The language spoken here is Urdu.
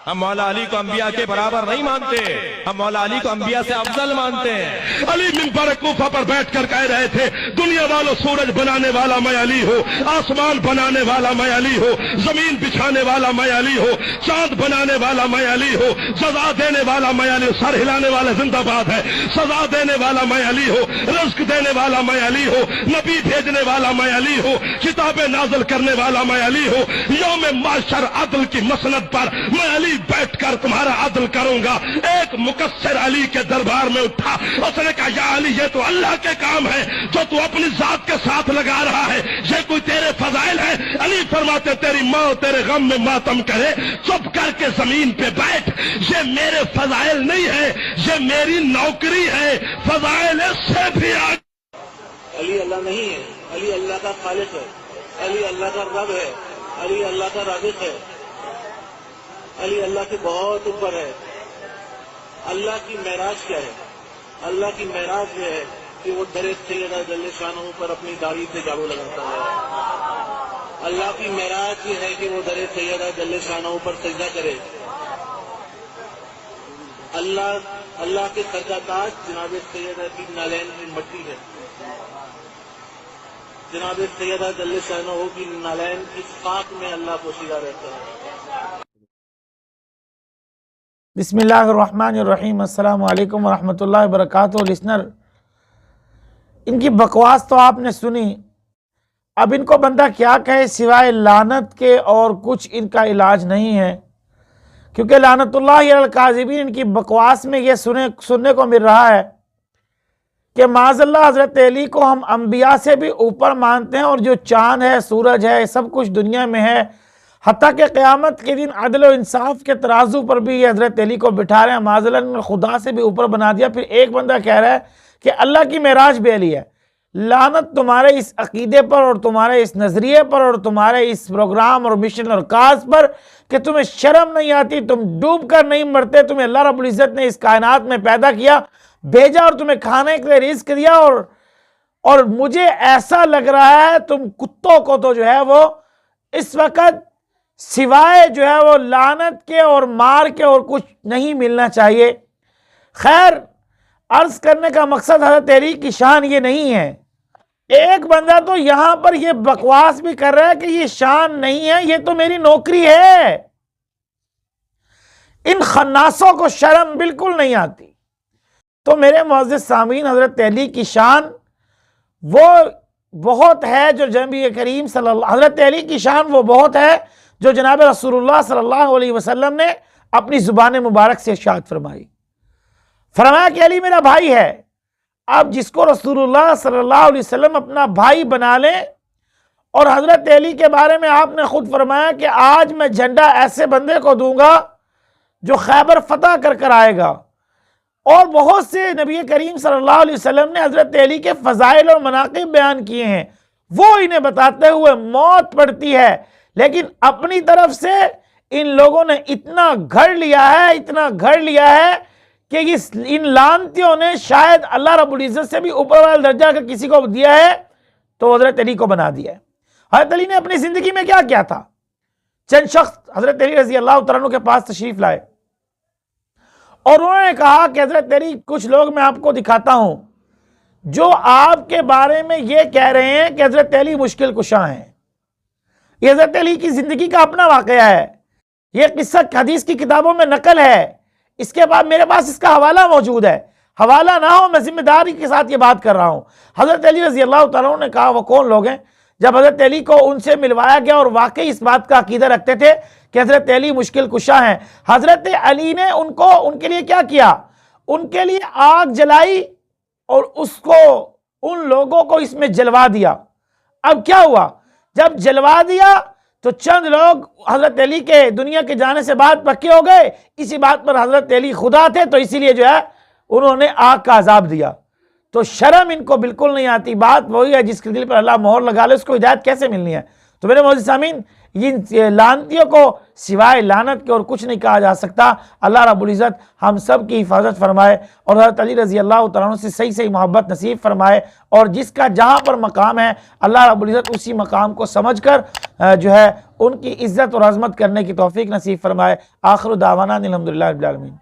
ہم مولا علی کو انبیاء کے برابر نہیں مانتے، ہم مولا علی کو انبیاء سے افضل مانتے ہیں۔ علی منبر کوفہ پر بیٹھ کر کہہ رہے تھے دنیا والوں سورج بنانے والا میں علی ہوں، آسمان بنانے والا میں علی ہوں، زمین بچھانے والا میں علی ہوں، چاند بنانے والا میں علی ہوں، سزا دینے والا میں علی ہوں، سر ہلانے والا زندہ باد ہے، سزا دینے والا میں علی ہوں، رزق دینے والا میں علی ہوں، نبی بھیجنے والا میں علی ہوں، کتابیں نازل کرنے والا میں علی ہوں، یوم محشر عدل کی مسند پر میں علی بیٹھ کر تمہارا عدل کروں گا۔ ایک مقصر علی کے دربار میں اٹھا، اس نے کہا یا علی یہ تو اللہ کے کام ہے جو تو اپنی ذات کے ساتھ لگا رہا ہے، یہ کوئی تیرے فضائل ہے؟ علی فرماتے تیری ماں تیرے غم میں ماتم کرے، چپ کر کے زمین پہ بیٹھ، یہ میرے فضائل نہیں ہے، یہ میری نوکری ہے، فضائل سے بھی آگے۔ علی اللہ نہیں ہے، علی اللہ کا خالق ہے، علی اللہ کا رب ہے، علی اللہ کا رازق ہے، علی اللہ کے بہت اوپر ہے۔ اللہ کی معراج کیا ہے؟ اللہ کی معراج یہ ہے کہ وہ در سیدہ جل شانہ پر اپنی داڑھی سے جھاڑو لگاتا ہے۔ اللہ کی معراج یہ ہے کہ وہ در سیدہ جل شانہ پر سجدہ کرے۔ اللہ کے سر کا تاج جناب سیدہ کی نالین کی مٹی ہے، جناب سیدہ جل شانہ کی نالین کی خاک میں اللہ پوشیدہ رہتا ہے۔ بسم اللہ الرحمن الرحیم۔ السلام علیکم ورحمۃ اللہ وبرکاتہ۔ لسنر، ان کی بکواس تو آپ نے سنی، اب ان کو بندہ کیا کہے سوائے لعنت کے، اور کچھ ان کا علاج نہیں ہے، کیونکہ لعنت اللہ علی الکاذبین ان کی بکواس میں یہ سننے کو مل رہا ہے کہ معاذ اللہ حضرت علی کو ہم انبیاء سے بھی اوپر مانتے ہیں، اور جو چاند ہے، سورج ہے، سب کچھ دنیا میں ہے، حتیٰ کہ قیامت کے دن عدل و انصاف کے ترازو پر بھی یہ حضرت علی کو بٹھا رہے ہیں، معاذ اللہ نے خدا سے بھی اوپر بنا دیا۔ پھر ایک بندہ کہہ رہا ہے کہ اللہ کی معراج بھی علی ہے۔ لعنت تمہارے اس عقیدے پر، اور تمہارے اس نظریے پر، اور تمہارے اس پروگرام اور مشن اور کاز پر کہ تمہیں شرم نہیں آتی، تم ڈوب کر نہیں مرتے، تمہیں اللہ رب العزت نے اس کائنات میں پیدا کیا، بھیجا، اور تمہیں کھانے کے لیے رزق دیا، اور مجھے ایسا لگ رہا ہے تم کتوں کو تو جو ہے وہ اس وقت سوائے جو ہے وہ لعنت کے اور مار کے اور کچھ نہیں ملنا چاہیے۔ خیر، عرض کرنے کا مقصد حضرت علی کی شان یہ نہیں ہے۔ ایک بندہ تو یہاں پر یہ بکواس بھی کر رہا ہے کہ یہ شان نہیں ہے، یہ تو میری نوکری ہے۔ ان خناسوں کو شرم بالکل نہیں آتی۔ تو میرے معزز سامعین، حضرت علی کی شان وہ بہت ہے جو نبی کریم حضرت علی کی شان وہ بہت ہے جو جناب رسول اللہ صلی اللہ علیہ وسلم نے اپنی زبان مبارک سے ارشاد فرمایا کہ علی میرا بھائی ہے۔ اب جس کو رسول اللہ صلی اللہ علیہ وسلم اپنا بھائی بنا لیں، اور حضرت علی کے بارے میں آپ نے خود فرمایا کہ آج میں جھنڈا ایسے بندے کو دوں گا جو خیبر فتح کر کر آئے گا، اور بہت سے نبی کریم صلی اللہ علیہ وسلم نے حضرت علی کے فضائل اور مناقب بیان کیے ہیں، وہ انہیں بتاتے ہوئے موت پڑتی ہے، لیکن اپنی طرف سے ان لوگوں نے اتنا گھڑ لیا ہے کہ ان لعنتیوں نے شاید اللہ رب العزت سے بھی اوپر والا درجہ اگر کسی کو دیا ہے تو حضرت علی کو بنا دیا ہے۔ حضرت علی نے اپنی زندگی میں کیا کیا تھا؟ چند شخص حضرت علی رضی اللہ تعالیٰ عنہ کے پاس تشریف لائے، اور انہوں نے کہا کہ حضرت علی، کچھ لوگ میں آپ کو دکھاتا ہوں جو آپ کے بارے میں یہ کہہ رہے ہیں کہ حضرت علی مشکل کشا ہیں۔ یہ حضرت علی کی زندگی کا اپنا واقعہ ہے، یہ قصہ حدیث کی کتابوں میں نقل ہے، اس کے بعد میرے پاس اس کا حوالہ موجود ہے، حوالہ نہ ہو میں ذمہ داری کے ساتھ یہ بات کر رہا ہوں۔ حضرت علی رضی اللہ تعالیٰ عنہ نے کہا وہ کون لوگ ہیں؟ جب حضرت علی کو ان سے ملوایا گیا اور واقعی اس بات کا عقیدہ رکھتے تھے کہ حضرت علی مشکل کشا ہیں، حضرت علی نے ان کے لیے کیا کیا؟ ان کے لیے آگ جلائی اور ان لوگوں کو اس میں جلوا دیا۔ اب کیا ہوا؟ جب جلوا دیا تو چند لوگ حضرت علی کے دنیا کے جانے سے بعد پکے ہو گئے، اسی بات پر حضرت علی خدا تھے تو اسی لیے جو ہے انہوں نے آگ کا عذاب دیا۔ تو شرم ان کو بالکل نہیں آتی۔ بات وہی ہے جس کے دل پر اللہ مہر لگا لے اس کو ہدایت کیسے ملنی ہے؟ تو میرے معزز سامعین، ان لعنتیوں کو سوائے لعنت کے اور کچھ نہیں کہا جا سکتا۔ اللہ رب العزت ہم سب کی حفاظت فرمائے اور حضرت علی رضی اللہ تعالیٰ عنہ سے صحیح صحیح محبت نصیب فرمائے، اور جس کا جہاں پر مقام ہے اللہ رب العزت اسی مقام کو سمجھ کر جو ہے ان کی عزت اور عظمت کرنے کی توفیق نصیب فرمائے۔ آخر دعوانا الحمدللہ رب العالمین۔